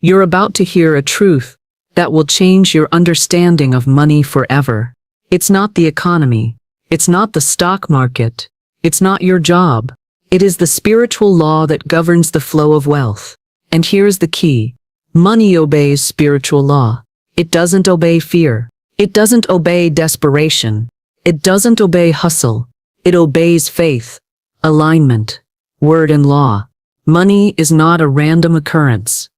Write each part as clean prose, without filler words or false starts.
You're about to hear a truth that will change your understanding of money forever. It's not the economy. It's not the stock market. It's not your job. It is the spiritual law that governs the flow of wealth. And here's the key. Money obeys spiritual law. It doesn't obey fear. It doesn't obey desperation. It doesn't obey hustle. It obeys faith, alignment, word and law. Money is not a random occurrence.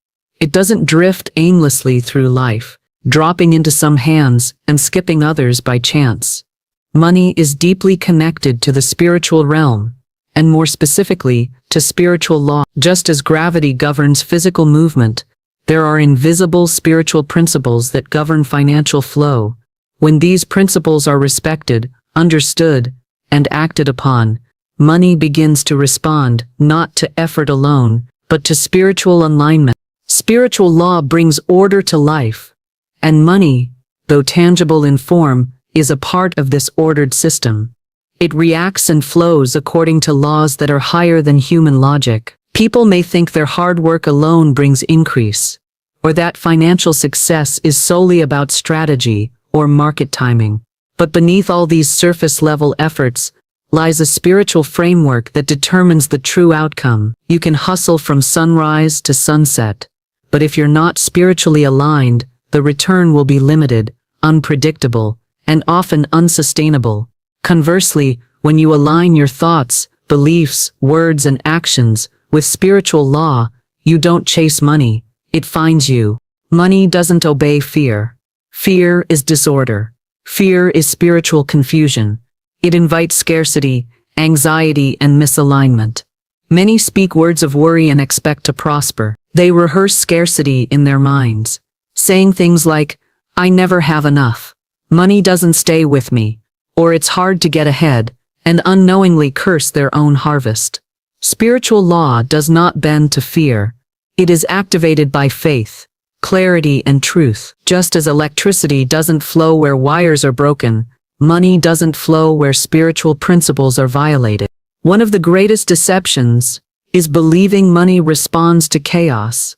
It doesn't drift aimlessly through life, dropping into some hands and skipping others by chance. Money is deeply connected to the spiritual realm, and more specifically, to spiritual law. Just as gravity governs physical movement, there are invisible spiritual principles that govern financial flow. When these principles are respected, understood, and acted upon, money begins to respond not to effort alone, but to spiritual alignment. Spiritual law brings order to life, and money, though tangible in form, is a part of this ordered system. It reacts and flows according to laws that are higher than human logic. People may think their hard work alone brings increase, or that financial success is solely about strategy or market timing. But beneath all these surface-level efforts lies a spiritual framework that determines the true outcome. You can hustle from sunrise to sunset, but if you're not spiritually aligned, the return will be limited, unpredictable, and often unsustainable. Conversely, when you align your thoughts, beliefs, words, and actions with spiritual law, you don't chase money, it finds you. Money doesn't obey fear. Fear is disorder. Fear is spiritual confusion. It invites scarcity, anxiety, and misalignment. Many speak words of worry and expect to prosper. They rehearse scarcity in their minds, saying things like, "I never have enough. Money doesn't stay with me," or "it's hard to get ahead," and unknowingly curse their own harvest. Spiritual law does not bend to fear. It is activated by faith, clarity, and truth. Just as electricity doesn't flow where wires are broken, money doesn't flow where spiritual principles are violated. One of the greatest deceptions is believing money responds to chaos.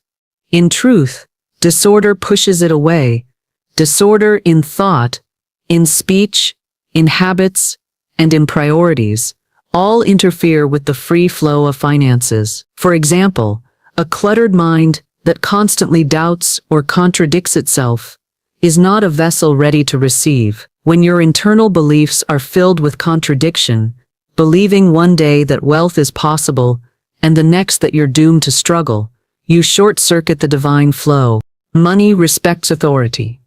In truth, disorder pushes it away. Disorder in thought, in speech, in habits, and in priorities all interfere with the free flow of finances. For example, a cluttered mind that constantly doubts or contradicts itself is not a vessel ready to receive. When your internal beliefs are filled with contradiction, believing one day that wealth is possible and the next that you're doomed to struggle, you short-circuit the divine flow. Money respects authority.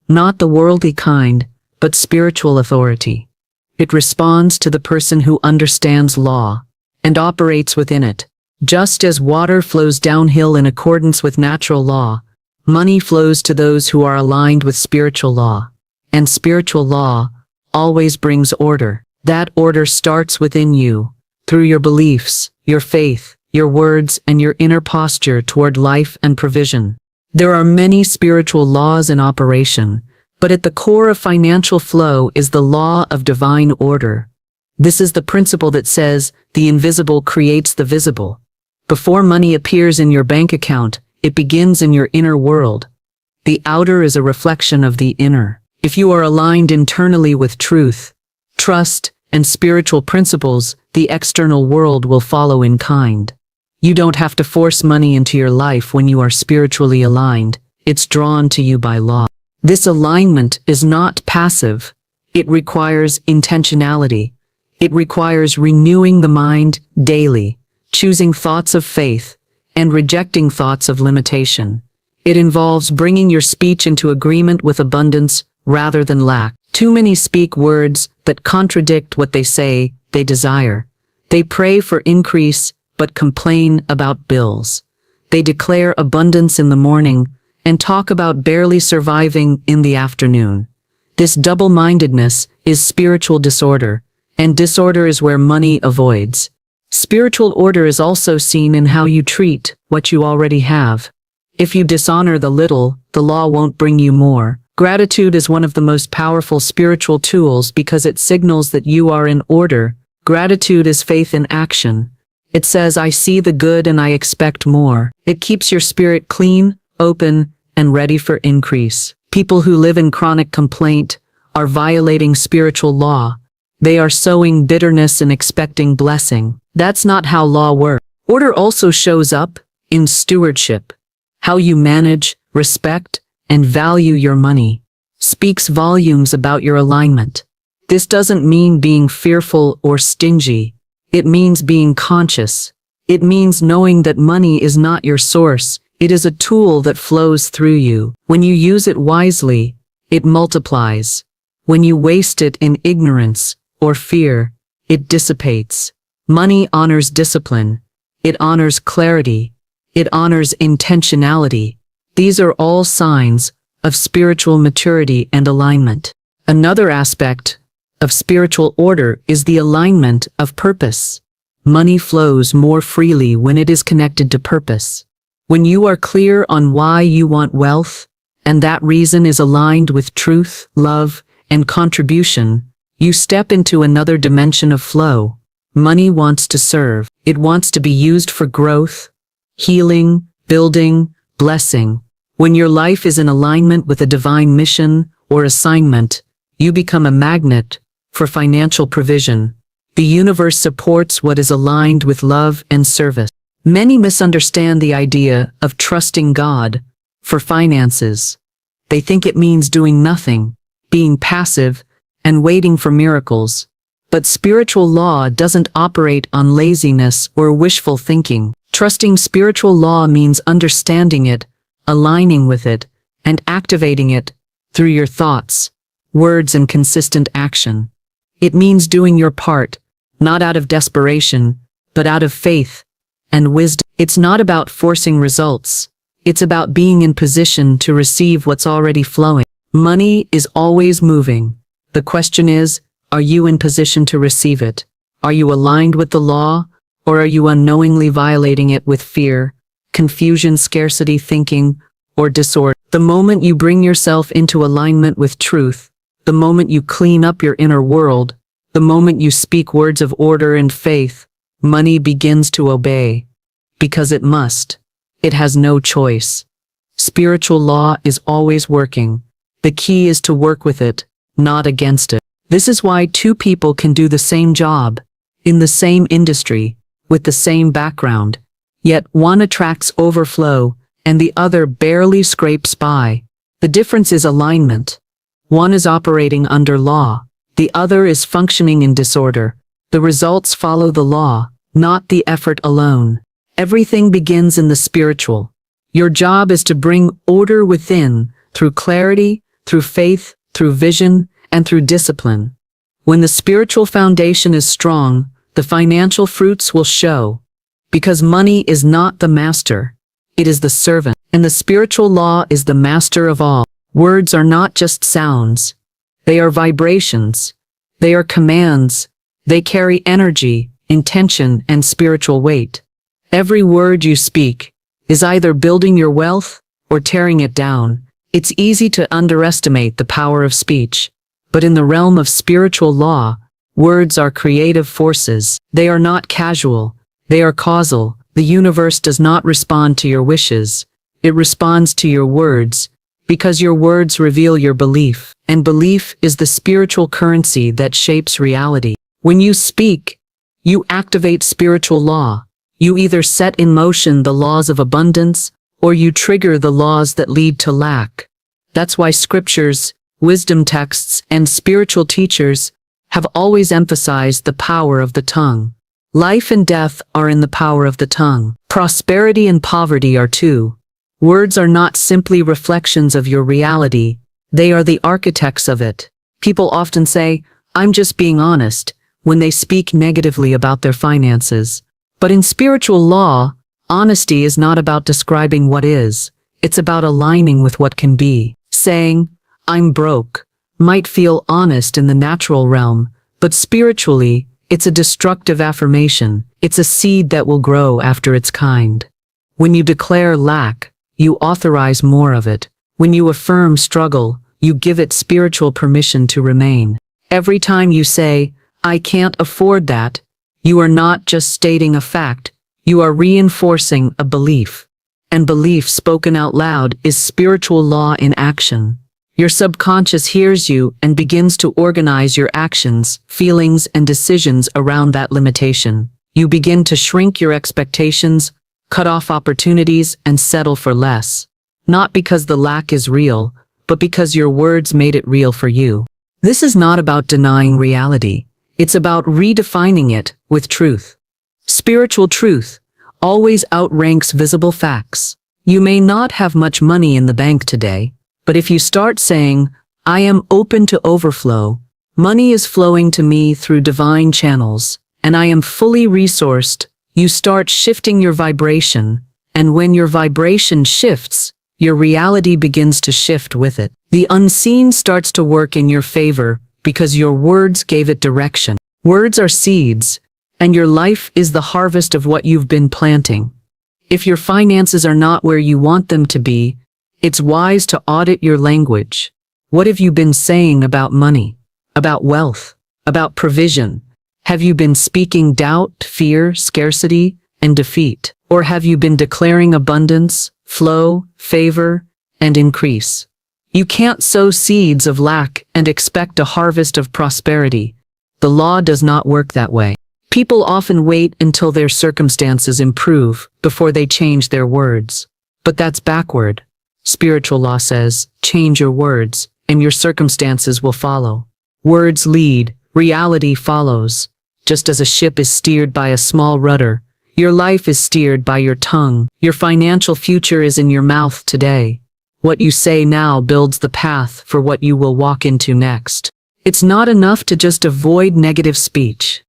Not the worldly kind, but spiritual authority. It responds to the person who understands law and operates within it. Just as water flows downhill in accordance with natural law, money flows to those who are aligned with spiritual law. And spiritual law always brings order. That order starts within you, through your beliefs, your faith, your words, and your inner posture toward life and provision. There are many spiritual laws in operation, but at the core of financial flow is the law of divine order. This is the principle that says the invisible creates the visible. Before money appears in your bank account, it begins in your inner world. The outer is a reflection of the inner. If you are aligned internally with truth, trust, and spiritual principles, the external world will follow in kind. You don't have to force money into your life when you are spiritually aligned. It's drawn to you by law. This alignment is not passive. It requires intentionality. It requires renewing the mind daily, choosing thoughts of faith, and rejecting thoughts of limitation. It involves bringing your speech into agreement with abundance rather than lack. Too many speak words that contradict what they say they desire. They pray for increase but complain about bills. They declare abundance in the morning and talk about barely surviving in the afternoon. This double-mindedness is spiritual disorder, and disorder is where money avoids. Spiritual order is also seen in how you treat what you already have. If you dishonor the little, the law won't bring you more. Gratitude is one of the most powerful spiritual tools because it signals that you are in order. Gratitude is faith in action. It says, "I see the good and I expect more." It keeps your spirit clean, open, and ready for increase. People who live in chronic complaint are violating spiritual law. They are sowing bitterness and expecting blessing. That's not how law works. Order also shows up in stewardship. How you manage, respect, and value your money speaks volumes about your alignment. This doesn't mean being fearful or stingy. It means being conscious. It means knowing that money is not your source. It is a tool that flows through you. When you use it wisely, it multiplies. When you waste it in ignorance or fear, it dissipates. Money honors discipline. It honors clarity. It honors intentionality. These are all signs of spiritual maturity and alignment. Another aspect of spiritual order is the alignment of purpose. Money flows more freely when it is connected to purpose. When you are clear on why you want wealth, and that reason is aligned with truth, love, and contribution, you step into another dimension of flow. Money wants to serve. It wants to be used for growth, healing, building, blessing. When your life is in alignment with a divine mission or assignment, you become a magnet for financial provision. The universe supports what is aligned with love and service. Many misunderstand the idea of trusting God for finances. They think it means doing nothing, being passive, and waiting for miracles. But spiritual law doesn't operate on laziness or wishful thinking. Trusting spiritual law means understanding it, aligning with it, and activating it through your thoughts, words, and consistent action. It means doing your part, not out of desperation, but out of faith and wisdom. It's not about forcing results. It's about being in position to receive what's already flowing. Money is always moving. The question is, are you in position to receive it? Are you aligned with the law, or are you unknowingly violating it with fear, confusion, scarcity thinking, or disorder? The moment you bring yourself into alignment with truth, the moment you clean up your inner world, the moment you speak words of order and faith, money begins to obey. Because it must. It has no choice. Spiritual law is always working. The key is to work with it, not against it. This is why two people can do the same job, in the same industry, with the same background, yet one attracts overflow and the other barely scrapes by. The difference is alignment. One is operating under law, the other is functioning in disorder. The results follow the law, not the effort alone. Everything begins in the spiritual. Your job is to bring order within, through clarity, through faith, through vision, and through discipline. When the spiritual foundation is strong, the financial fruits will show. Because money is not the master, it is the servant. And the spiritual law is the master of all. Words are not just sounds. They are vibrations. They are commands. They carry energy, intention, and spiritual weight. Every word you speak is either building your wealth or tearing it down. It's easy to underestimate the power of speech. But in the realm of spiritual law, words are creative forces. They are not casual. They are causal. The universe does not respond to your wishes. It responds to your words, because your words reveal your belief, and belief is the spiritual currency that shapes reality. When you speak, you activate spiritual law. You either set in motion the laws of abundance, or you trigger the laws that lead to lack. That's why scriptures, wisdom texts, and spiritual teachers have always emphasized the power of the tongue. Life and death are in the power of the tongue. Prosperity and poverty are too. Words are not simply reflections of your reality, they are the architects of it. People often say, "I'm just being honest," when they speak negatively about their finances. But in spiritual law, honesty is not about describing what is, it's about aligning with what can be. Saying, "I'm broke," might feel honest in the natural realm, but spiritually, it's a destructive affirmation. It's a seed that will grow after its kind. When you declare lack, you authorize more of it. When you affirm struggle, you give it spiritual permission to remain. Every time you say, "I can't afford that," you are not just stating a fact, you are reinforcing a belief. and belief spoken out loud is spiritual law in action. Your subconscious hears you and begins to organize your actions, feelings, and decisions around that limitation. You begin to shrink your expectations, cut off opportunities, and settle for less. Not because the lack is real, but because your words made it real for you. This is not about denying reality. It's about redefining it with truth. Spiritual truth always outranks visible facts. You may not have much money in the bank today, but if you start saying, "I am open to overflow, money is flowing to me through divine channels, and I am fully resourced," you start shifting your vibration, and when your vibration shifts, your reality begins to shift with it. The unseen starts to work in your favor because your words gave it direction. Words are seeds, and your life is the harvest of what you've been planting. If your finances are not where you want them to be, it's wise to audit your language. What have you been saying about money, about wealth, about provision? Have you been speaking doubt, fear, scarcity, and defeat? Or have you been declaring abundance, flow, favor, and increase? You can't sow seeds of lack and expect a harvest of prosperity. The law does not work that way. People often wait until their circumstances improve before they change their words. But that's backward. Spiritual law says, change your words, and your circumstances will follow. Words lead, reality follows. Just as a ship is steered by a small rudder, your life is steered by your tongue. Your financial future is in your mouth today. What you say now builds the path for what you will walk into next. It's not enough to just avoid negative speech.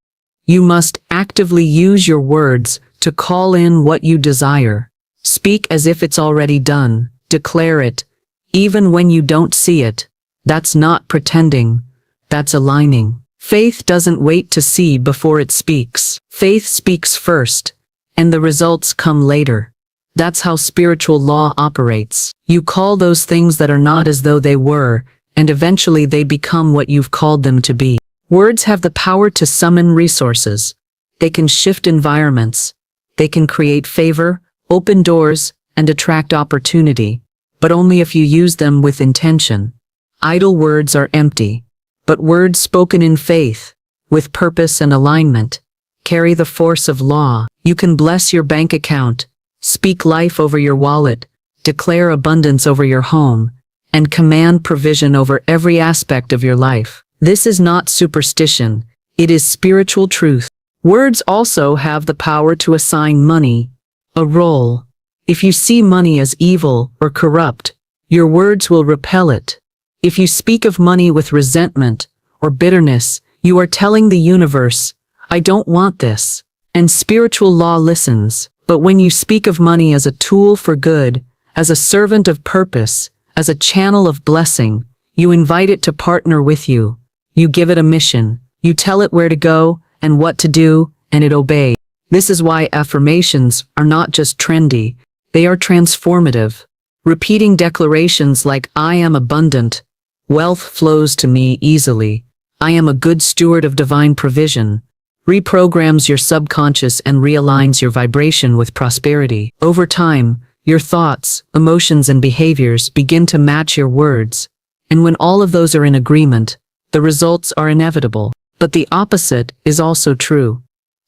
You must actively use your words to call in what you desire. Speak as if it's already done. Declare it, even when you don't see it. That's not pretending. That's aligning. Faith doesn't wait to see before it speaks. Faith speaks first, and the results come later. That's how spiritual law operates. You call those things that are not as though they were, and eventually they become what you've called them to be. Words have the power to summon resources. They can shift environments. They can create favor, open doors, and attract opportunity, but only if you use them with intention. Idle words are empty, but words spoken in faith, with purpose and alignment, carry the force of law. You can bless your bank account, speak life over your wallet, declare abundance over your home, and command provision over every aspect of your life. This is not superstition, it is spiritual truth. Words also have the power to assign money a role. If you see money as evil or corrupt, your words will repel it. If you speak of money with resentment or bitterness, you are telling the universe, "I don't want this." And spiritual law listens. But when you speak of money as a tool for good, as a servant of purpose, as a channel of blessing, you invite it to partner with you. You give it a mission. You tell it where to go and what to do, and it obeys. This is why affirmations are not just trendy. They are transformative. Repeating declarations like, "I am abundant," "Wealth flows to me easily," "I am a good steward of divine provision," reprograms your subconscious and realigns your vibration with prosperity. Over time, your thoughts, emotions, and behaviors begin to match your words, and when all of those are in agreement, the results are inevitable. But the opposite is also true.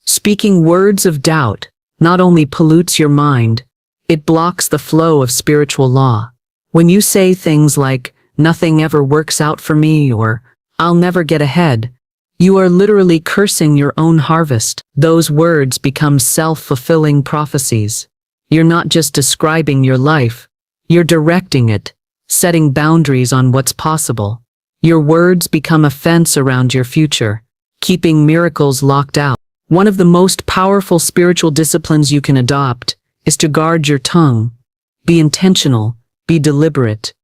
Speaking words of doubt not only pollutes your mind, it blocks the flow of spiritual law. When you say things like, "Nothing ever works out for me," or "I'll never get ahead," you are literally cursing your own harvest. Those words become self-fulfilling prophecies. You're not just describing your life, you're directing it, setting boundaries on what's possible. Your words become a fence around your future, keeping miracles locked out. One of the most powerful spiritual disciplines you can adopt is to guard your tongue. Be intentional, be deliberate.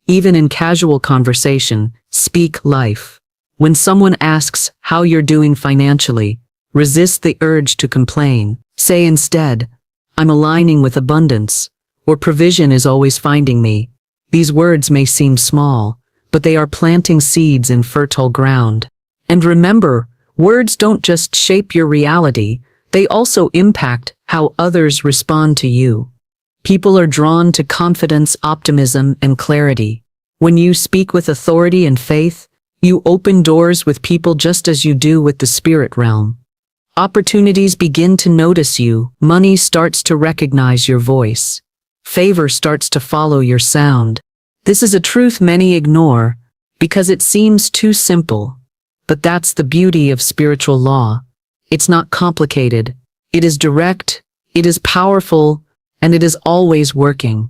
Even in casual conversation, speak life. When someone asks how you're doing financially, resist the urge to complain. Say instead, "I'm aligning with abundance," or "Provision is always finding me." These words may seem small, but they are planting seeds in fertile ground. And remember, words don't just shape your reality, they also impact how others respond to you. People are drawn to confidence, optimism, and clarity. When you speak with authority and faith, you open doors with people just as you do with the spirit realm. Opportunities begin to notice you. Money starts to recognize your voice. Favor starts to follow your sound. This is a truth many ignore because it seems too simple. But that's the beauty of spiritual law. It's not complicated. It is direct, it is powerful, and it is always working.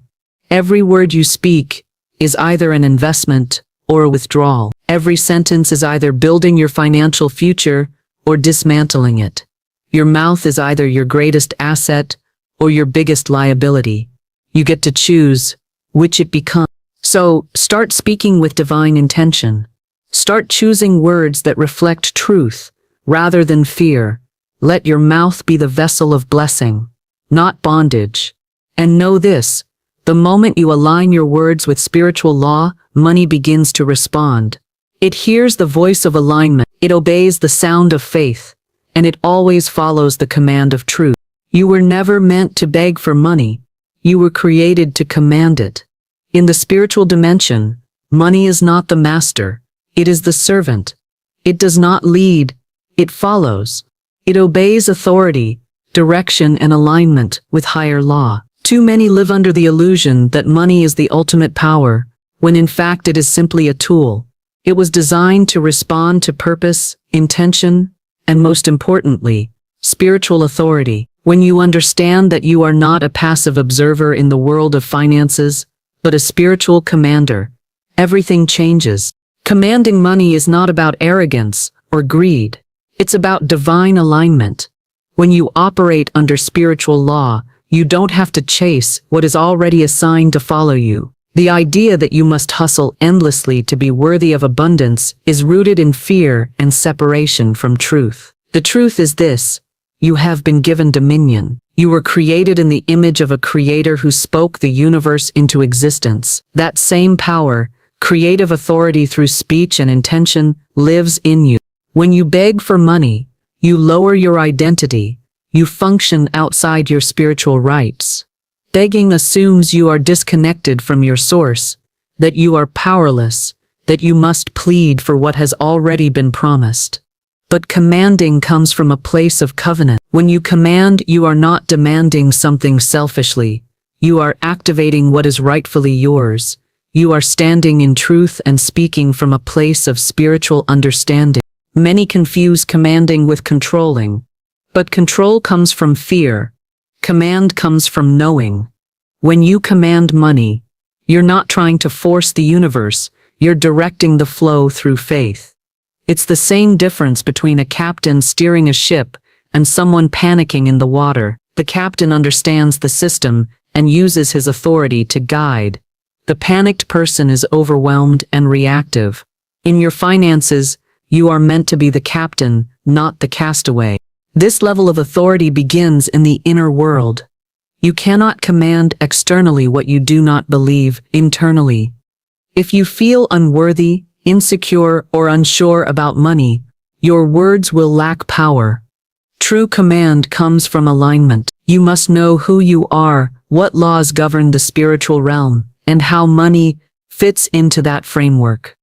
Every word you speak is either an investment or a withdrawal. Every sentence is either building your financial future or dismantling it. Your mouth is either your greatest asset or your biggest liability. You get to choose which it becomes. So, start speaking with divine intention. Start choosing words that reflect truth rather than fear. Let your mouth be the vessel of blessing, not bondage. And know this, the moment you align your words with spiritual law, money begins to respond. It hears the voice of alignment, it obeys the sound of faith, and it always follows the command of truth. You were never meant to beg for money. You were created to command it. In the spiritual dimension, money is not the master. It is the servant. It does not lead. It follows. It obeys authority, direction, and alignment with higher law. Too many live under the illusion that money is the ultimate power, when in fact it is simply a tool. It was designed to respond to purpose, intention, and most importantly, spiritual authority. When you understand that you are not a passive observer in the world of finances, but a spiritual commander, everything changes. Commanding money is not about arrogance or greed. It's about divine alignment. When you operate under spiritual law, you don't have to chase what is already assigned to follow you. The idea that you must hustle endlessly to be worthy of abundance is rooted in fear and separation from truth. The truth is this: you have been given dominion. You were created in the image of a creator who spoke the universe into existence. That same power, creative authority through speech and intention, lives in you. When you beg for money, you lower your identity. You function outside your spiritual rights. Begging assumes you are disconnected from your source, that you are powerless, that you must plead for what has already been promised. But commanding comes from a place of covenant. When you command, you are not demanding something selfishly. You are activating what is rightfully yours. You are standing in truth and speaking from a place of spiritual understanding. Many confuse commanding with controlling. But control comes from fear. Command comes from knowing. When you command money, you're not trying to force the universe, you're directing the flow through faith. It's the same difference between a captain steering a ship and someone panicking in the water. The captain understands the system and uses his authority to guide. The panicked person is overwhelmed and reactive. In your finances, you are meant to be the captain, not the castaway. This level of authority begins in the inner world. You cannot command externally what you do not believe internally. If you feel unworthy, insecure, or unsure about money, your words will lack power. True command comes from alignment. You must know who you are, what laws govern the spiritual realm, and how money fits into that framework.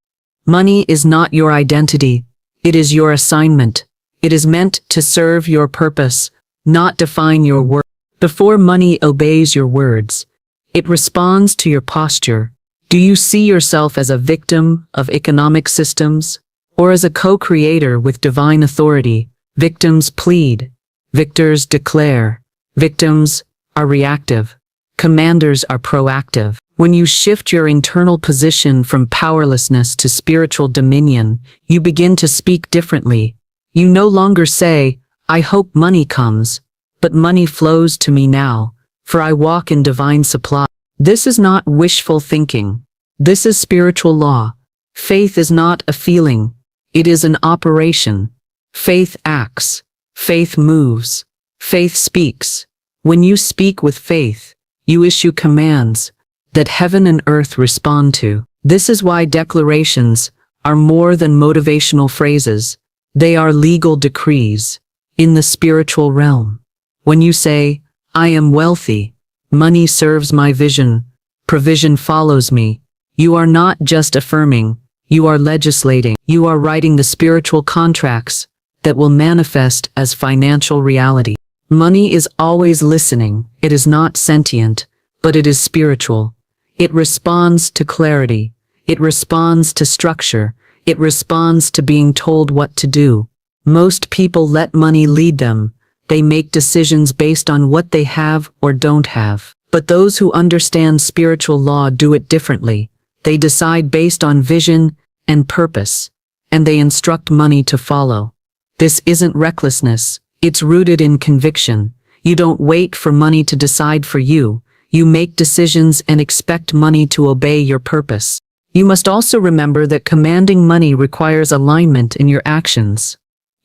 Money is not your identity. It is your assignment. It is meant to serve your purpose, not define your worth. Before money obeys your words, it responds to your posture. Do you see yourself as a victim of economic systems, or as a co-creator with divine authority? Victims plead. Victors declare. Victims are reactive. Commanders are proactive. When you shift your internal position from powerlessness to spiritual dominion, you begin to speak differently. You no longer say, "I hope money comes," but "money flows to me now, for I walk in divine supply." This is not wishful thinking. This is spiritual law. Faith is not a feeling. It is an operation. Faith acts. Faith moves. Faith speaks. When you speak with faith, you issue commands that heaven and earth respond to. This is why declarations are more than motivational phrases. They are legal decrees in the spiritual realm. When you say, "I am wealthy," Money serves my vision. Provision follows me. You are not just affirming, you are legislating. You are writing the spiritual contracts that will manifest as financial reality. Money is always listening. It is not sentient, but it is spiritual. It responds to clarity. It responds to structure. It responds to being told what to do. Most people let money lead them. They make decisions based on what they have or don't have. But those who understand spiritual law do it differently. They decide based on vision and purpose, and they instruct money to follow. This isn't recklessness. It's rooted in conviction. You don't wait for money to decide for you. You make decisions and expect money to obey your purpose. You must also remember that commanding money requires alignment in your actions.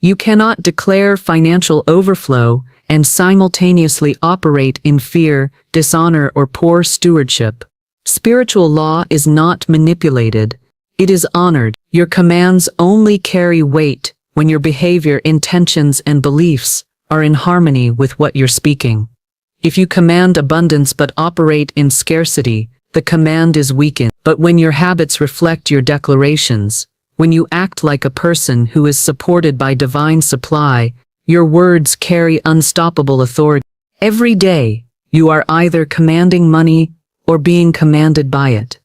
You cannot declare financial overflow and simultaneously operate in fear, dishonor, or poor stewardship. Spiritual law is not manipulated. It is honored. Your commands only carry weight when your behavior, intentions, and beliefs are in harmony with what you're speaking. If you command abundance but operate in scarcity, the command is weakened. But when your habits reflect your declarations, when you act like a person who is supported by divine supply, your words carry unstoppable authority. Every day, you are either commanding money or being commanded by it.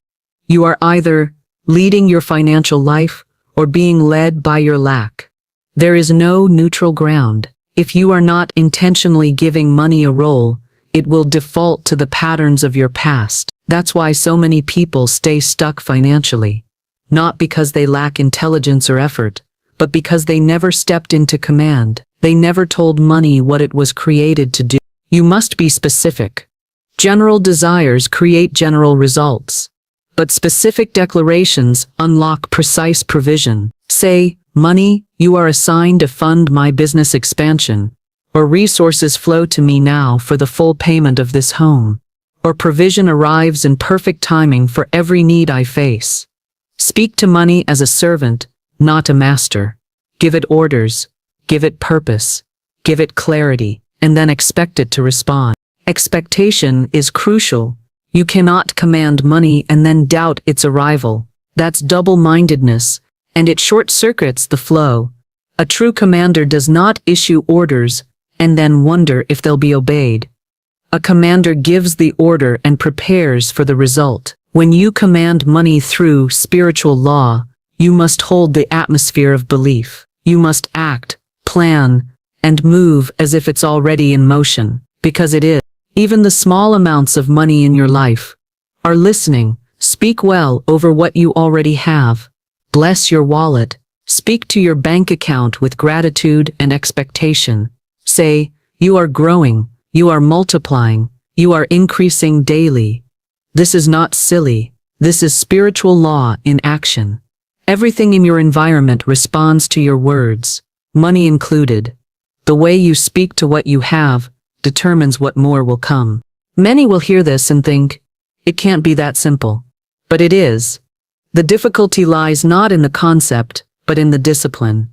You are either leading your financial life or being led by your lack. There is no neutral ground. If you are not intentionally giving money a role, it will default to the patterns of your past. That's why so many people stay stuck financially. Not because they lack intelligence or effort, but because they never stepped into command. They never told money what it was created to do. You must be specific. General desires create general results. But specific declarations unlock precise provision. Say, money, you are assigned to fund my business expansion, or resources flow to me now for the full payment of this home, or provision arrives in perfect timing for every need I face. Speak to money as a servant, not a master. Give it orders, give it purpose, give it clarity, and then expect it to respond. Expectation is crucial. You cannot command money and then doubt its arrival. That's double-mindedness, and it short-circuits the flow. A true commander does not issue orders and then wonder if they'll be obeyed. A commander gives the order and prepares for the result. When you command money through spiritual law, you must hold the atmosphere of belief. You must act, plan, and move as if it's already in motion, because it is. Even the small amounts of money in your life are listening. Speak well over what you already have. Bless your wallet. Speak to your bank account with gratitude and expectation. Say, you are growing, you are multiplying, you are increasing daily. This is not silly. This is spiritual law in action. Everything in your environment responds to your words, money included. The way you speak to what you have determines what more will come. Many will hear this and think, it can't be that simple. But it is. The difficulty lies not in the concept, but in the discipline.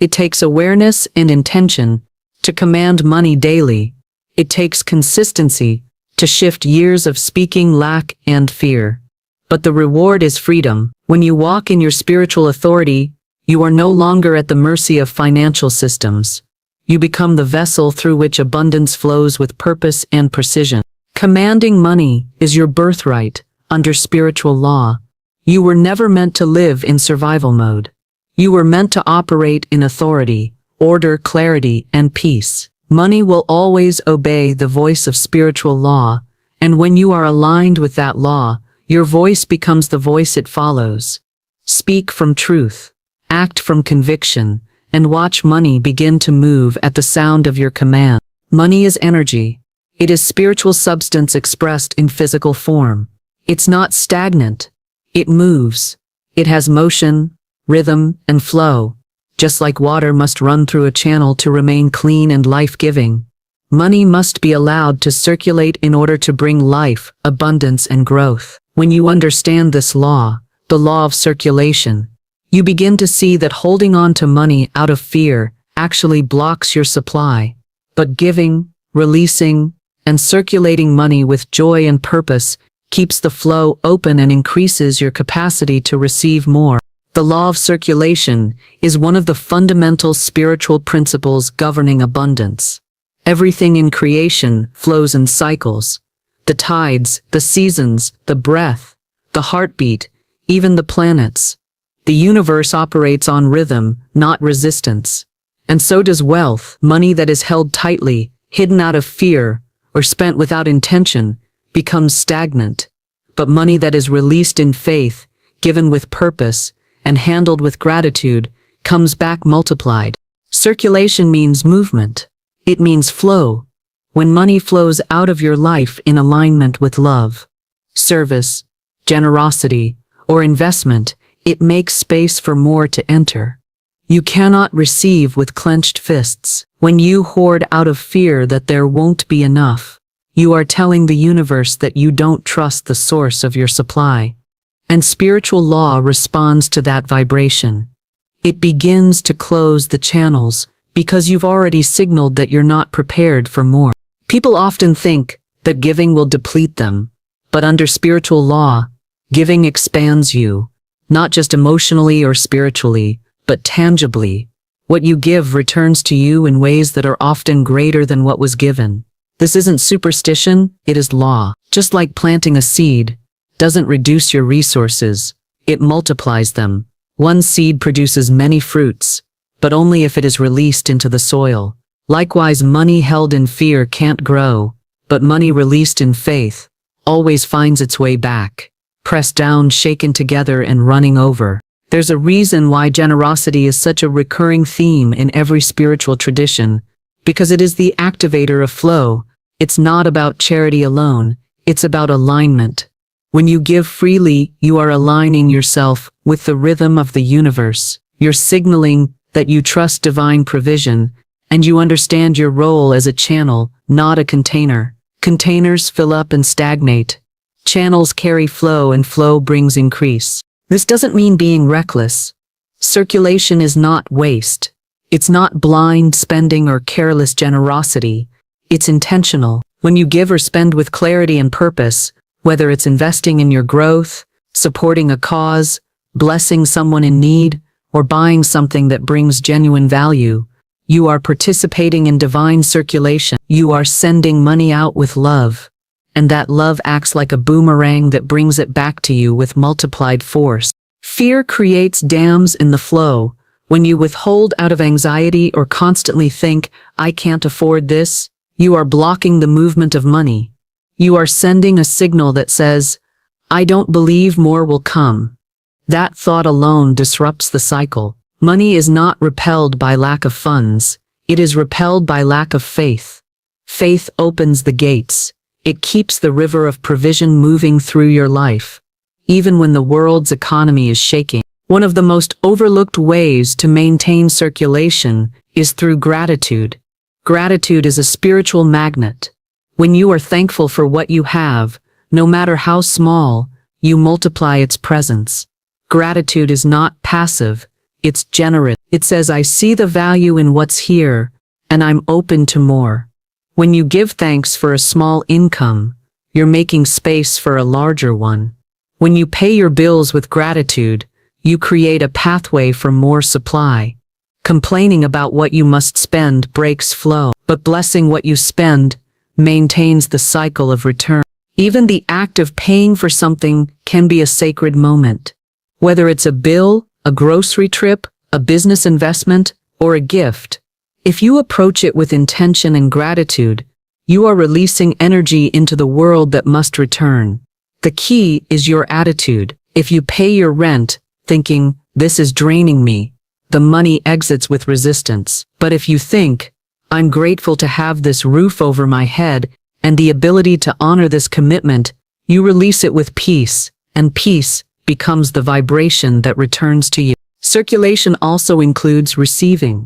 It takes awareness and intention to command money daily. It takes consistency to shift years of speaking lack and fear. But the reward is freedom. When you walk in your spiritual authority, you are no longer at the mercy of financial systems. You become the vessel through which abundance flows with purpose and precision. Commanding money is your birthright under spiritual law. You were never meant to live in survival mode. You were meant to operate in authority, order, clarity, and peace. Money will always obey the voice of spiritual law, and when you are aligned with that law, your voice becomes the voice it follows. Speak from truth, act from conviction, and watch money begin to move at the sound of your command. Money is energy. It is spiritual substance expressed in physical form. It's not stagnant. It moves. It has motion, rhythm, and flow. Just like water must run through a channel to remain clean and life-giving, money must be allowed to circulate in order to bring life, abundance, and growth. When you understand this law, the law of circulation, you begin to see that holding on to money out of fear actually blocks your supply, but giving, releasing, and circulating money with joy and purpose keeps the flow open and increases your capacity to receive more. The law of circulation is one of the fundamental spiritual principles governing abundance. Everything in creation flows in cycles. The tides, the seasons, the breath, the heartbeat, even the planets. The universe operates on rhythm, not resistance. And so does wealth. Money that is held tightly, hidden out of fear, or spent without intention, becomes stagnant. But money that is released in faith, given with purpose, and handled with gratitude, comes back multiplied. Circulation means movement. It means flow. When money flows out of your life in alignment with love, service, generosity, or investment, it makes space for more to enter. You cannot receive with clenched fists. When you hoard out of fear that there won't be enough, you are telling the universe that you don't trust the source of your supply. And spiritual law responds to that vibration. It begins to close the channels because you've already signaled that you're not prepared for more. People often think that giving will deplete them, but under spiritual law, giving expands you, not just emotionally or spiritually, but tangibly. What you give returns to you in ways that are often greater than what was given. This isn't superstition, it is law. Just like planting a seed doesn't reduce your resources, it multiplies them. One seed produces many fruits, but only if it is released into the soil. Likewise, money held in fear can't grow, but money released in faith always finds its way back, pressed down, shaken together, and running over. There's a reason why generosity is such a recurring theme in every spiritual tradition, because it is the activator of flow. It's not about charity alone, it's about alignment. When you give freely, you are aligning yourself with the rhythm of the universe. You're signaling that you trust divine provision, and you understand your role as a channel, not a container. Containers fill up and stagnate. Channels carry flow, and flow brings increase. This doesn't mean being reckless. Circulation is not waste. It's not blind spending or careless generosity. It's intentional. When you give or spend with clarity and purpose, whether it's investing in your growth, supporting a cause, blessing someone in need, or buying something that brings genuine value, you are participating in divine circulation. You are sending money out with love, and that love acts like a boomerang that brings it back to you with multiplied force. Fear creates dams in the flow. When you withhold out of anxiety or constantly think, "I can't afford this," you are blocking the movement of money. You are sending a signal that says, "I don't believe more will come." That thought alone disrupts the cycle. Money is not repelled by lack of funds. It is repelled by lack of faith. Faith opens the gates. It keeps the river of provision moving through your life, even when the world's economy is shaking. One of the most overlooked ways to maintain circulation is through gratitude. Gratitude is a spiritual magnet. When you are thankful for what you have, no matter how small, you multiply its presence. Gratitude is not passive, it's generous. It says, "I see the value in what's here, and I'm open to more." When you give thanks for a small income, you're making space for a larger one. When you pay your bills with gratitude, you create a pathway for more supply. Complaining about what you must spend breaks flow, but blessing what you spend maintains the cycle of return. Even the act of paying for something can be a sacred moment. Whether it's a bill, a grocery trip, a business investment, or a gift, if you approach it with intention and gratitude, you are releasing energy into the world that must return. The key is your attitude. If you pay your rent thinking, "This is draining me," the money exits with resistance. But if you think, "I'm grateful to have this roof over my head and the ability to honor this commitment," you release it with peace, and peace becomes the vibration that returns to you. Circulation also includes receiving.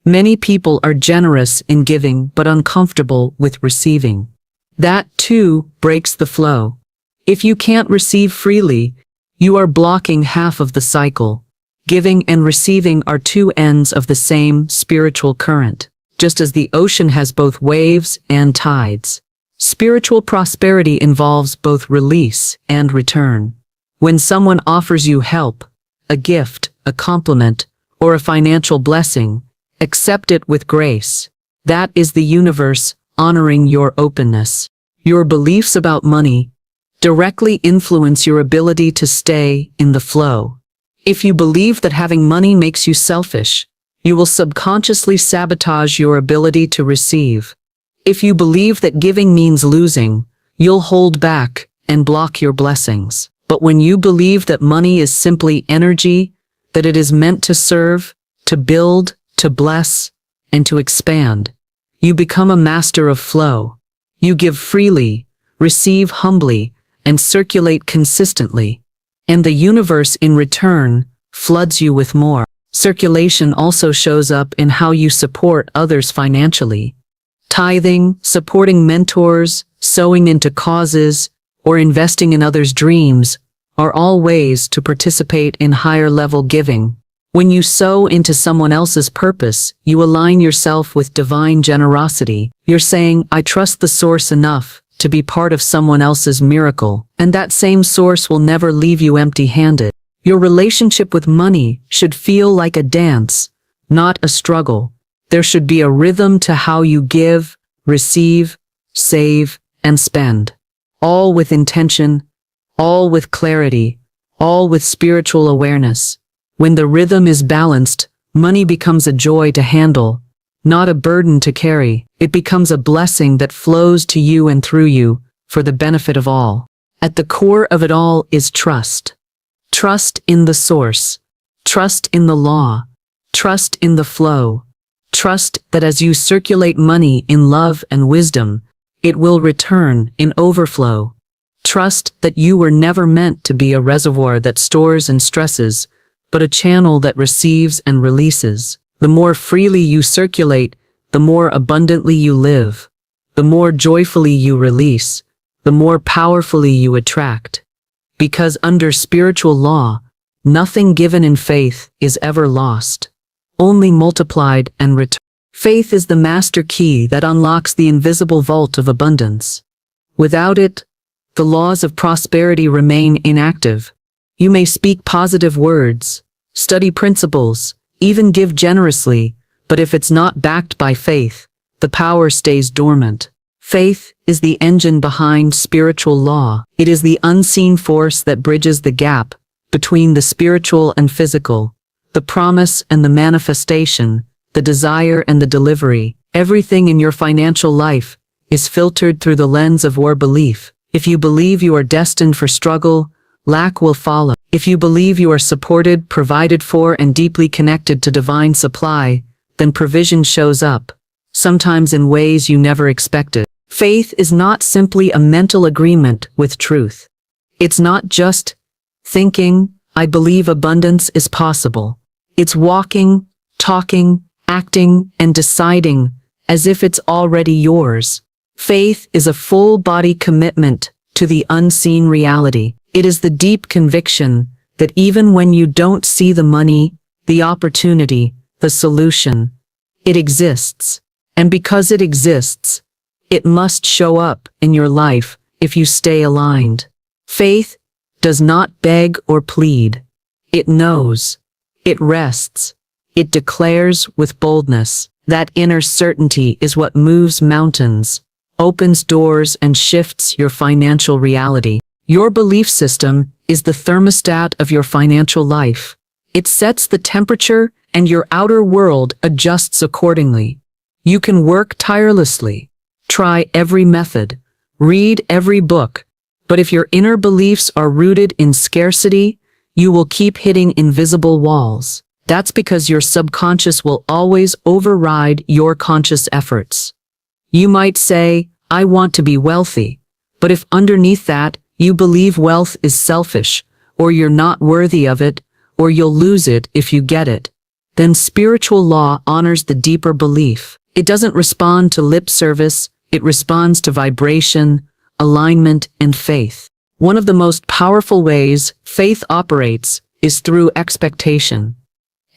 Many people are generous in giving but uncomfortable with receiving. That, too, breaks the flow. If you can't receive freely, you are blocking half of the cycle. Giving and receiving are two ends of the same spiritual current. Just as the ocean has both waves and tides, Spiritual prosperity involves both release and return. When someone offers you help, a gift, a compliment, or a financial blessing, accept it with grace. That is the universe honoring your openness. Your beliefs about money directly influence your ability to stay in the flow. If you believe that having money makes you selfish, you will subconsciously sabotage your ability to receive. If you believe that giving means losing, you'll hold back and block your blessings. But when you believe that money is simply energy, that it is meant to serve, to build, to bless, and to expand, you become a master of flow. You give freely, receive humbly, and circulate consistently. And the universe in return floods you with more. Circulation also shows up in how you support others financially. Tithing, supporting mentors, sowing into causes, or investing in others' dreams are all ways to participate in higher-level giving. When you sow into someone else's purpose, you align yourself with divine generosity. You're saying, I trust the source enough to be part of someone else's miracle, and that same source will never leave you empty-handed. Your relationship with money should feel like a dance, not a struggle. There should be a rhythm to how you give, receive, save, and spend. All with intention, all with clarity, all with spiritual awareness. When the rhythm is balanced, money becomes a joy to handle, not a burden to carry. It becomes a blessing that flows to you and through you for the benefit of all. At the core of it all is trust. Trust in the source. Trust in the law. Trust in the flow. Trust that as you circulate money in love and wisdom, it will return in overflow. Trust that you were never meant to be a reservoir that stores and stresses, but a channel that receives and releases. The more freely you circulate, the more abundantly you live. The more joyfully you release, the more powerfully you attract. Because under spiritual law, nothing given in faith is ever lost, only multiplied and returned. Faith is the master key that unlocks the invisible vault of abundance. Without it, the laws of prosperity remain inactive. You may speak positive words, study principles, even give generously, but if it's not backed by faith, the power stays dormant. Faith is the engine behind spiritual law. It is the unseen force that bridges the gap between the spiritual and physical, the promise and the manifestation, the desire and the delivery. Everything in your financial life is filtered through the lens of your belief. If you believe you are destined for struggle, lack will follow. If you believe you are supported, provided for, and deeply connected to divine supply, then provision shows up, sometimes in ways you never expected. Faith is not simply a mental agreement with truth. It's not just thinking, I believe abundance is possible. It's walking, talking, acting, and deciding as if it's already yours. Faith is a full-body commitment to the unseen reality. It is the deep conviction that even when you don't see the money, the opportunity, the solution, it exists. And because it exists, it must show up in your life if you stay aligned. Faith does not beg or plead. It knows. It rests. It declares with boldness. That inner certainty is what moves mountains, opens doors, and shifts your financial reality. Your belief system is the thermostat of your financial life. It sets the temperature, and your outer world adjusts accordingly. You can work tirelessly, try every method, read every book, but if your inner beliefs are rooted in scarcity, you will keep hitting invisible walls. That's because your subconscious will always override your conscious efforts. You might say, I want to be wealthy, but if underneath that, you believe wealth is selfish, or you're not worthy of it, or you'll lose it if you get it, then spiritual law honors the deeper belief. It doesn't respond to lip service, it responds to vibration, alignment, and faith. One of the most powerful ways faith operates is through expectation.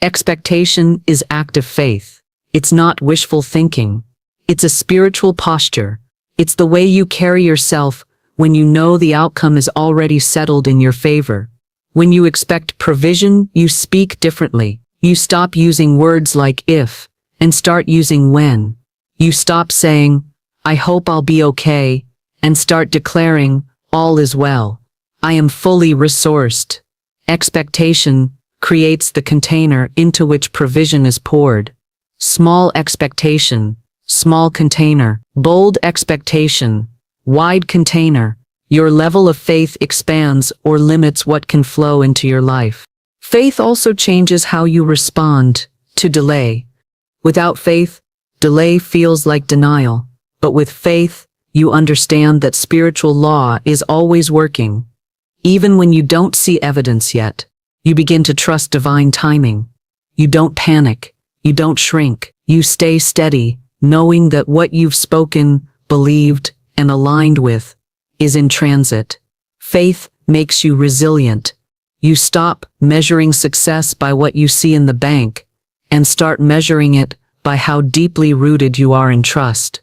Expectation is active faith. It's not wishful thinking. It's a spiritual posture. It's the way you carry yourself when you know the outcome is already settled in your favor. When you expect provision, you speak differently. You stop using words like if and start using when. You stop saying, I hope I'll be okay, and start declaring, all is well. I am fully resourced. Expectation creates the container into which provision is poured. Small expectation, small container. Bold expectation, wide container. Your level of faith expands or limits what can flow into your life. Faith also changes how you respond to delay. Without faith, delay feels like denial. But with faith, you understand that spiritual law is always working. Even when you don't see evidence yet, you begin to trust divine timing. You don't panic. You don't shrink. You stay steady, knowing that what you've spoken, believed, and aligned with is in transit. Faith makes you resilient. You stop measuring success by what you see in the bank and start measuring it by how deeply rooted you are in trust.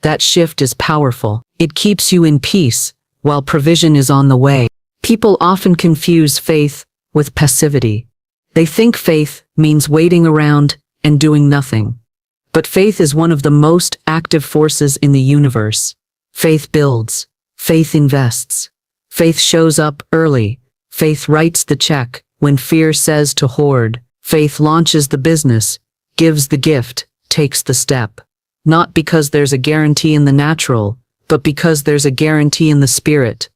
That shift is powerful. It keeps you in peace while provision is on the way. People often confuse faith with passivity. They think faith means waiting around and doing nothing. But faith is one of the most active forces in the universe. Faith builds. Faith invests. Faith shows up early. Faith writes the check when fear says to hoard. Faith launches the business, gives the gift, takes the step. Not because there's a guarantee in the natural, but because there's a guarantee in the spirit.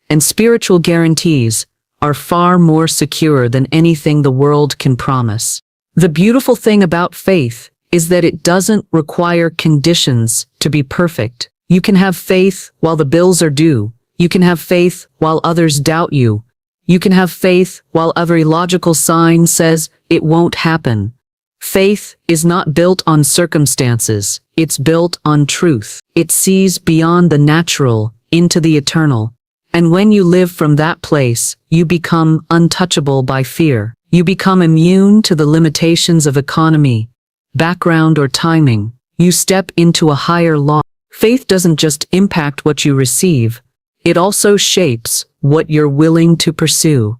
And spiritual guarantees are far more secure than anything the world can promise. The beautiful thing about faith is that it doesn't require conditions to be perfect. You can have faith while the bills are due. You can have faith while others doubt you. You can have faith while every logical sign says it won't happen. Faith is not built on circumstances. It's built on truth. It sees beyond the natural into the eternal. And when you live from that place, you become untouchable by fear. You become immune to the limitations of economy, background, or timing. You step into a higher law. Faith doesn't just impact what you receive, it also shapes what you're willing to pursue.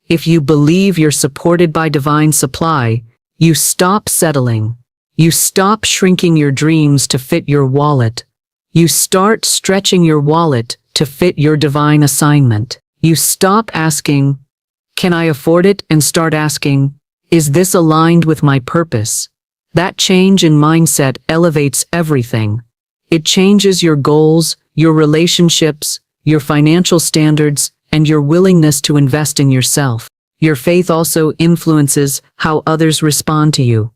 If you believe you're supported by divine supply, you stop settling. You stop shrinking your dreams to fit your wallet. You start stretching your wallet to fit your divine assignment. You stop asking, can I afford it? And start asking, is this aligned with my purpose? That change in mindset elevates everything. It changes your goals, your relationships, your financial standards, and your willingness to invest in yourself. Your faith also influences how others respond to you.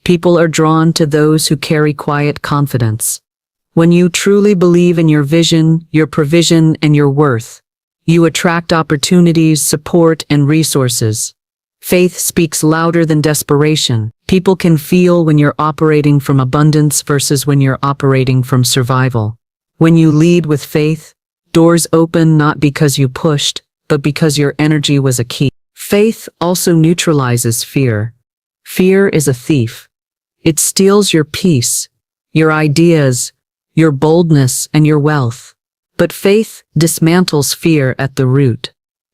People are drawn to those who carry quiet confidence. When you truly believe in your vision, your provision, and your worth, you attract opportunities, support, and resources. Faith speaks louder than desperation. People can feel when you're operating from abundance versus when you're operating from survival. When you lead with faith, doors open not because you pushed, but because your energy was a key. Faith also neutralizes fear. Fear is a thief. It steals your peace, your ideas, your boldness, and your wealth. But faith dismantles fear at the root.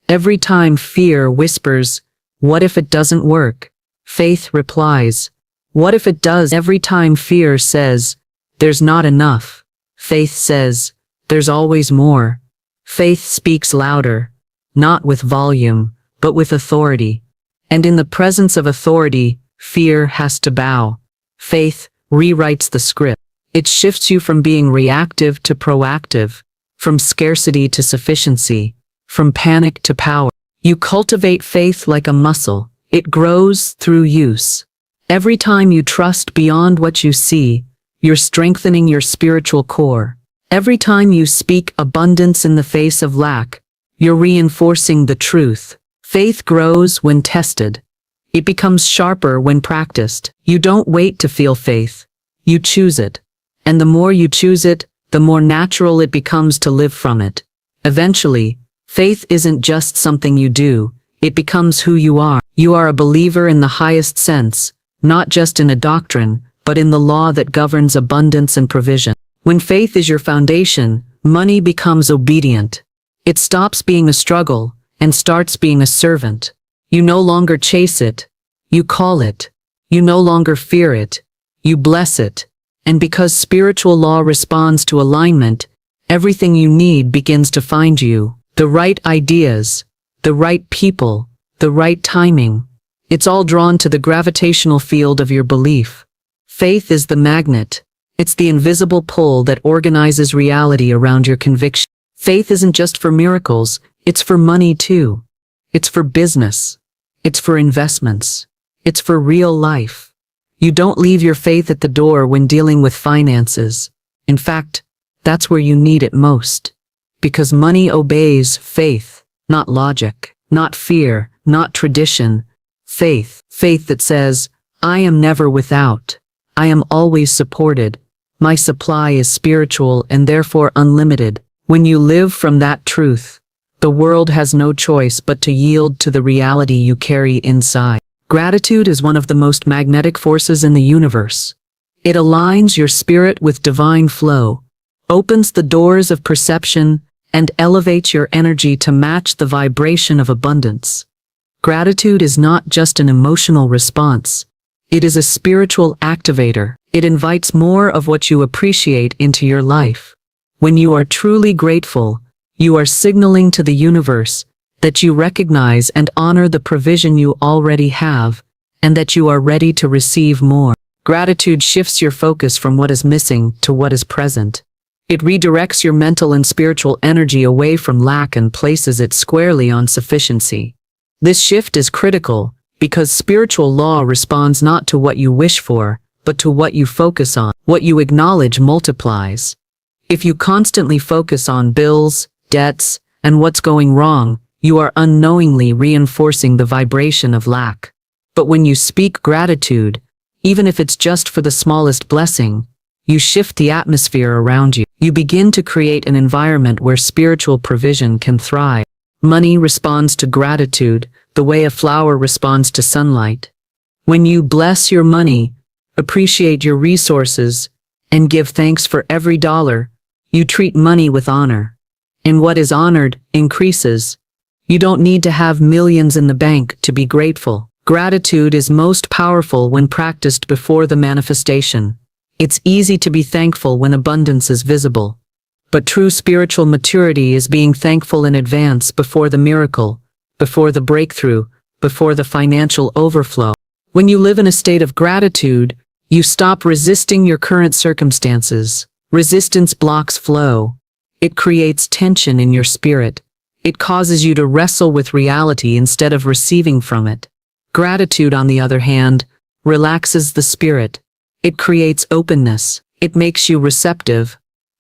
Every time fear whispers, what if it doesn't work? Faith replies, what if it does? Every time fear says, there's not enough, faith says, there's always more. Faith speaks louder, not with volume, but with authority. And in the presence of authority, fear has to bow. Faith rewrites the script. It shifts you from being reactive to proactive, from scarcity to sufficiency, from panic to power. You cultivate faith like a muscle. It grows through use. Every time you trust beyond what you see, you're strengthening your spiritual core. Every time you speak abundance in the face of lack, you're reinforcing the truth. Faith grows when tested. It becomes sharper when practiced. You don't wait to feel faith. You choose it. And the more you choose it, the more natural it becomes to live from it. Eventually, faith isn't just something you do. It becomes who you are. You are a believer in the highest sense, not just in a doctrine, but in the law that governs abundance and provision. When faith is your foundation, money becomes obedient. It stops being a struggle and starts being a servant. You no longer chase it. You call it. You no longer fear it. You bless it. And because spiritual law responds to alignment, everything you need begins to find you. The right ideas, the right people, the right timing. It's all drawn to the gravitational field of your belief. Faith is the magnet. It's the invisible pull that organizes reality around your conviction. Faith isn't just for miracles, it's for money too. It's for business. It's for investments. It's for real life. You don't leave your faith at the door when dealing with finances. In fact, that's where you need it most. Because money obeys faith, not logic, not fear, not tradition. Faith. Faith that says, I am never without. I am always supported. My supply is spiritual and therefore unlimited. When you live from that truth, the world has no choice but to yield to the reality you carry inside. Gratitude is one of the most magnetic forces in the universe. It aligns your spirit with divine flow, opens the doors of perception, and elevates your energy to match the vibration of abundance. Gratitude is not just an emotional response. It is a spiritual activator. It invites more of what you appreciate into your life. When you are truly grateful, you are signaling to the universe that you recognize and honor the provision you already have, and that you are ready to receive more. Gratitude shifts your focus from what is missing to what is present. It redirects your mental and spiritual energy away from lack and places it squarely on sufficiency. This shift is critical because spiritual law responds not to what you wish for, but to what you focus on. What you acknowledge multiplies. If you constantly focus on bills, debts, and what's going wrong, you are unknowingly reinforcing the vibration of lack. But when you speak gratitude, even if it's just for the smallest blessing, you shift the atmosphere around you. You begin to create an environment where spiritual provision can thrive. Money responds to gratitude the way a flower responds to sunlight. When you bless your money, appreciate your resources, and give thanks for every dollar, you treat money with honor. And what is honored increases. You don't need to have millions in the bank to be grateful. Gratitude is most powerful when practiced before the manifestation. It's easy to be thankful when abundance is visible. But true spiritual maturity is being thankful in advance before the miracle, before the breakthrough, before the financial overflow. When you live in a state of gratitude, you stop resisting your current circumstances. Resistance blocks flow. It creates tension in your spirit. It causes you to wrestle with reality instead of receiving from it. Gratitude, on the other hand, relaxes the spirit. It creates openness. It makes you receptive.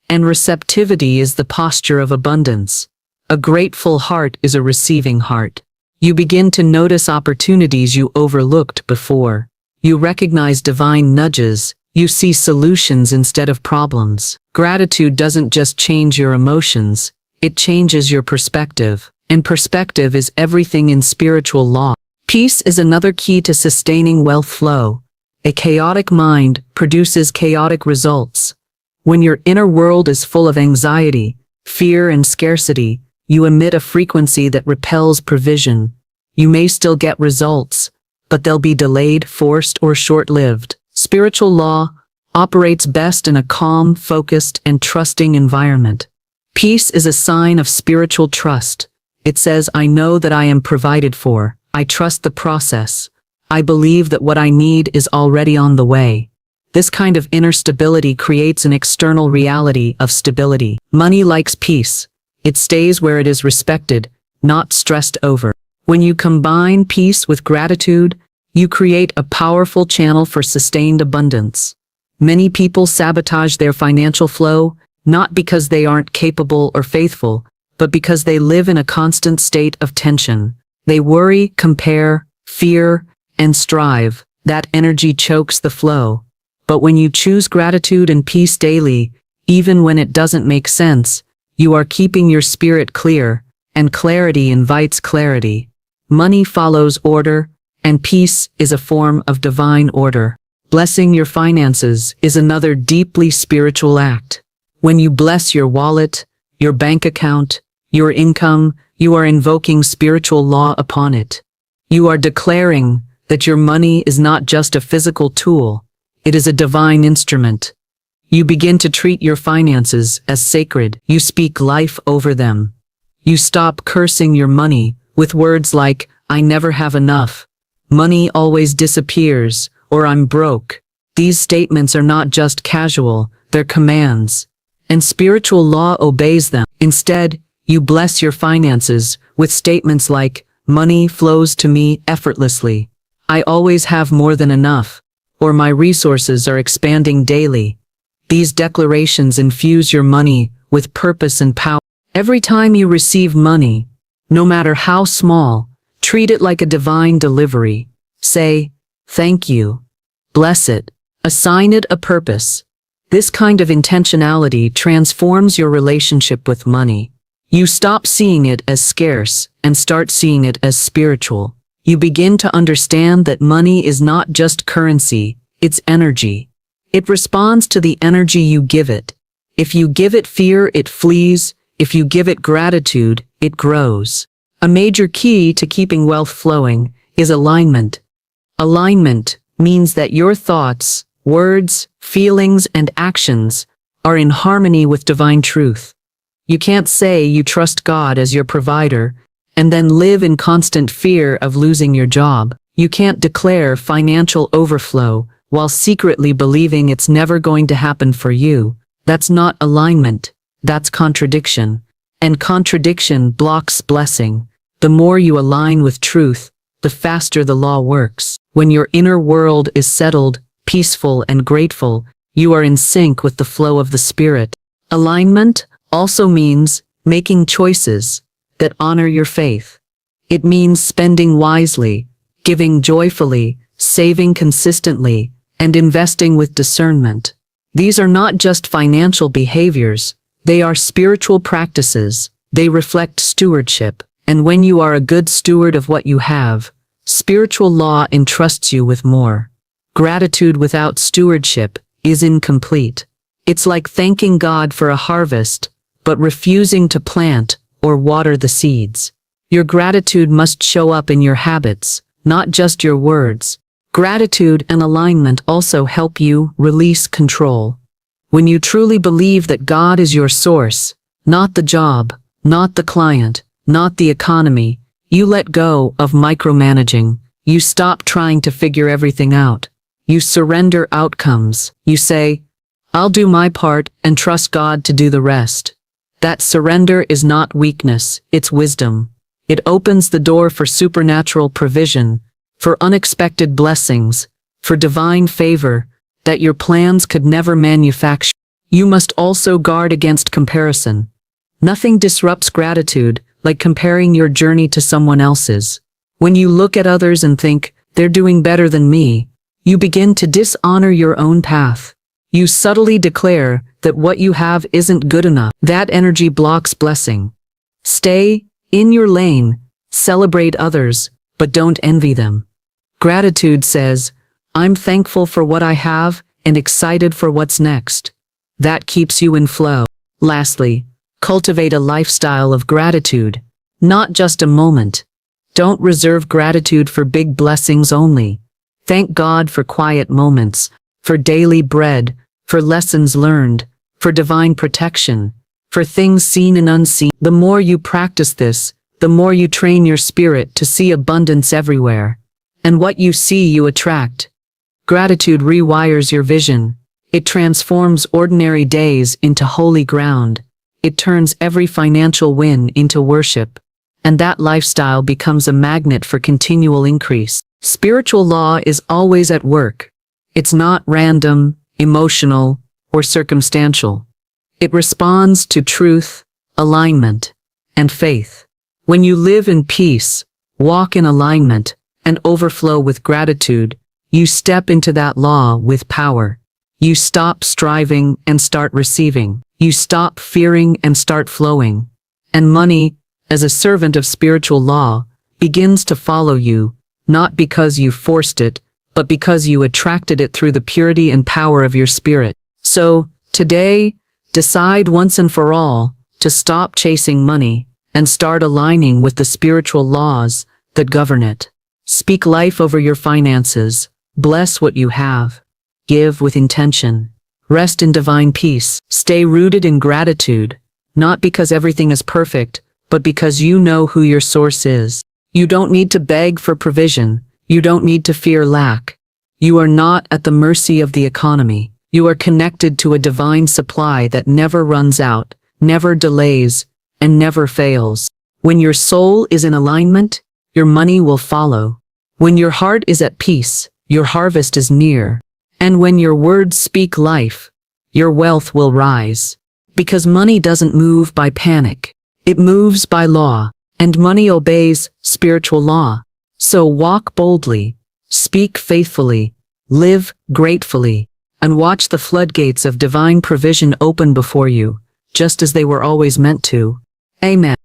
And receptivity is the posture of abundance. A grateful heart is a receiving heart. You begin to notice opportunities you overlooked before. You recognize divine nudges. You see solutions instead of problems. Gratitude doesn't just change your emotions, it changes your perspective. And perspective is everything in spiritual law. Peace is another key to sustaining wealth flow. A chaotic mind produces chaotic results. When your inner world is full of anxiety, fear, and scarcity, you emit a frequency that repels provision. You may still get results, but they'll be delayed, forced, or short-lived. Spiritual law operates best in a calm, focused, and trusting environment. Peace is a sign of spiritual trust. It says, I know that I am provided for. I trust the process. I believe that what I need is already on the way. This kind of inner stability creates an external reality of stability. Money likes peace. It stays where it is respected, not stressed over. When you combine peace with gratitude, you create a powerful channel for sustained abundance. Many people sabotage their financial flow, not because they aren't capable or faithful, but because they live in a constant state of tension. They worry, compare, fear, and strive. That energy chokes the flow. But when you choose gratitude and peace daily, even when it doesn't make sense, you are keeping your spirit clear, and clarity invites clarity. Money follows order, and peace is a form of divine order. Blessing your finances is another deeply spiritual act. When you bless your wallet, your bank account, your income, you are invoking spiritual law upon it. You are declaring that your money is not just a physical tool, it is a divine instrument. You begin to treat your finances as sacred. You speak life over them. You stop cursing your money with words like, "I never have enough," "money always disappears," or "I'm broke." These statements are not just casual, they're commands. And spiritual law obeys them. Instead, you bless your finances with statements like, "Money flows to me effortlessly," "I always have more than enough," or "My resources are expanding daily." These declarations infuse your money with purpose and power. Every time you receive money, no matter how small, treat it like a divine delivery. Say, "Thank you." Bless it. Assign it a purpose. This kind of intentionality transforms your relationship with money. You stop seeing it as scarce and start seeing it as spiritual. You begin to understand that money is not just currency, it's energy. It responds to the energy you give it. If you give it fear, it flees. If you give it gratitude, it grows. A major key to keeping wealth flowing is alignment. Alignment means that your thoughts, words, feelings, and actions are in harmony with divine truth. You can't say you trust God as your provider and then live in constant fear of losing your job. You can't declare financial overflow while secretly believing it's never going to happen for you. That's not alignment, that's contradiction. And contradiction blocks blessing. The more you align with truth, the faster the law works. When your inner world is settled, peaceful, and grateful, you are in sync with the flow of the Spirit. Alignment also means making choices that honor your faith. It means spending wisely, giving joyfully, saving consistently, and investing with discernment. These are not just financial behaviors, they are spiritual practices. They reflect stewardship. And when you are a good steward of what you have, spiritual law entrusts you with more. Gratitude without stewardship is incomplete. It's like thanking God for a harvest, but refusing to plant or water the seeds. Your gratitude must show up in your habits, not just your words. Gratitude and alignment also help you release control. When you truly believe that God is your source, not the job, not the client, not the economy, you let go of micromanaging. You stop trying to figure everything out. You surrender outcomes. You say, "I'll do my part and trust God to do the rest." That surrender is not weakness, it's wisdom. It opens the door for supernatural provision, for unexpected blessings, for divine favor that your plans could never manufacture. You must also guard against comparison. Nothing disrupts gratitude like comparing your journey to someone else's. When you look at others and think, "They're doing better than me," you begin to dishonor your own path. You subtly declare that what you have isn't good enough. That energy blocks blessing. Stay in your lane, celebrate others, but don't envy them. Gratitude says, "I'm thankful for what I have and excited for what's next." That keeps you in flow. Lastly, cultivate a lifestyle of gratitude, not just a moment. Don't reserve gratitude for big blessings only. Thank God for quiet moments, for daily bread, for lessons learned, for divine protection, for things seen and unseen. The more you practice this, the more you train your spirit to see abundance everywhere. And what you see, you attract. Gratitude rewires your vision. It transforms ordinary days into holy ground. It turns every financial win into worship. And that lifestyle becomes a magnet for continual increase. Spiritual law is always at work. It's not random, emotional, or circumstantial. It responds to truth, alignment, and faith. When you live in peace, walk in alignment, and overflow with gratitude, you step into that law with power. You stop striving and start receiving. You stop fearing and start flowing. And money, as a servant of spiritual law, begins to follow you, not because you forced it, but because you attracted it through the purity and power of your spirit. So, today, Decide once and for all to stop chasing money and start aligning with the spiritual laws that govern it. Speak life over your finances. Bless what you have. Give with intention. Rest in divine peace. Stay rooted in gratitude, not because everything is perfect, but because you know who your source is. You don't need to beg for provision. You don't need to fear lack. You are not at the mercy of the economy. You are connected to a divine supply that never runs out, never delays, and never fails. When your soul is in alignment, your money will follow. When your heart is at peace, your harvest is near. And when your words speak life, your wealth will rise. Because money doesn't move by panic. It moves by law, and money obeys spiritual law. So walk boldly, speak faithfully, live gratefully, and watch the floodgates of divine provision open before you, just as they were always meant to. Amen.